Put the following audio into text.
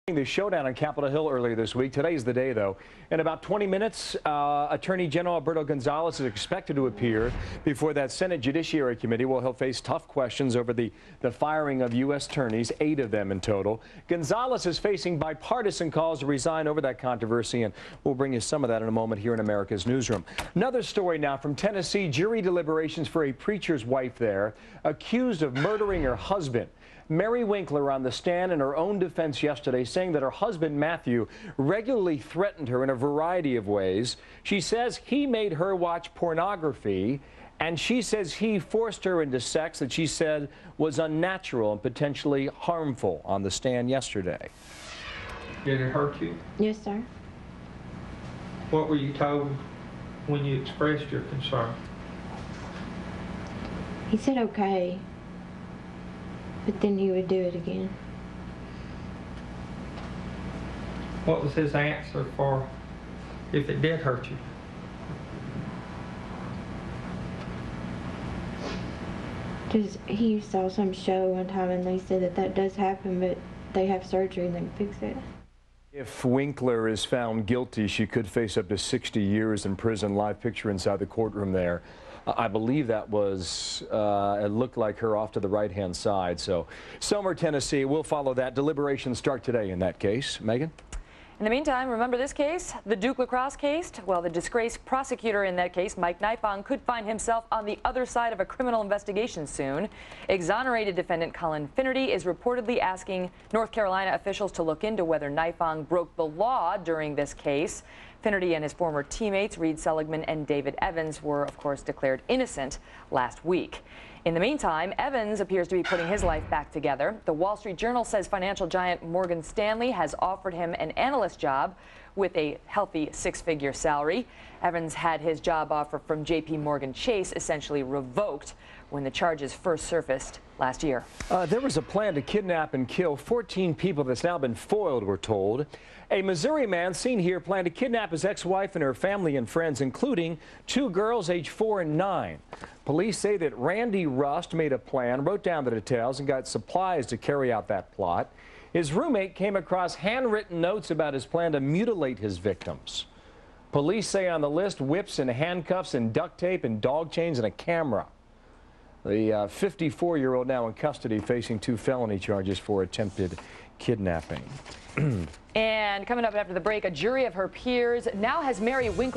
The showdown on Capitol Hill earlier this week. Today is the day, though. In about 20 minutes, Attorney General Alberto Gonzales is expected to appear before that Senate Judiciary Committee. Well, he'll face tough questions over the firing of U.S. attorneys, 8 of them in total. Gonzales is facing bipartisan calls to resign over that controversy, and we'll bring you some of that in a moment here in America's Newsroom. Another story now from Tennessee. Jury deliberations for a preacher's wife there, accused of murdering her husband. Mary Winkler on the stand in her own defense yesterday, saying that her husband, Matthew, regularly threatened her in a variety of ways. She says he made her watch pornography, and she says he forced her into sex that she said was unnatural and potentially harmful on the stand yesterday. Did it hurt you? Yes, sir. What were you told when you expressed your concern? He said okay, but then he would do it again. What was his answer for if it did hurt you? Just, he saw some show one time and they said that does happen, but they have surgery and they can fix it. If Winkler is found guilty, she could face up to 60 years in prison. Live picture inside the courtroom there. I believe that was, it looked like her off to the right-hand side. So, Somer, Tennessee, we'll follow that. Deliberations start today in that case. Megan? In the meantime, remember this case, the Duke lacrosse case? Well, the disgraced prosecutor in that case, Mike Nifong, could find himself on the other side of a criminal investigation soon. Exonerated defendant Colin Finnerty is reportedly asking North Carolina officials to look into whether Nifong broke the law during this case. Finnerty and his former teammates, Reed Seligman and David Evans, were, of course, declared innocent last week. In the meantime, Evans appears to be putting his life back together. The Wall Street Journal says financial giant Morgan Stanley has offered him an analyst job with a healthy 6-figure salary. Evans had his job offer from J.P. Morgan Chase essentially revoked when the charges first surfaced last year. There was a plan to kidnap and kill 14 people that's now been foiled, we're told. A Missouri man seen here planned to kidnap his ex-wife and her family and friends, including 2 girls aged 4 and 9. Police say that Randy Rust made a plan, wrote down the details, and got supplies to carry out that plot. His roommate came across handwritten notes about his plan to mutilate his victims. Police say on the list, whips and handcuffs and duct tape and dog chains and a camera. The 54-year-old now in custody, facing 2 felony charges for attempted kidnapping. And coming up after the break, a jury of her peers now has Mary Winkler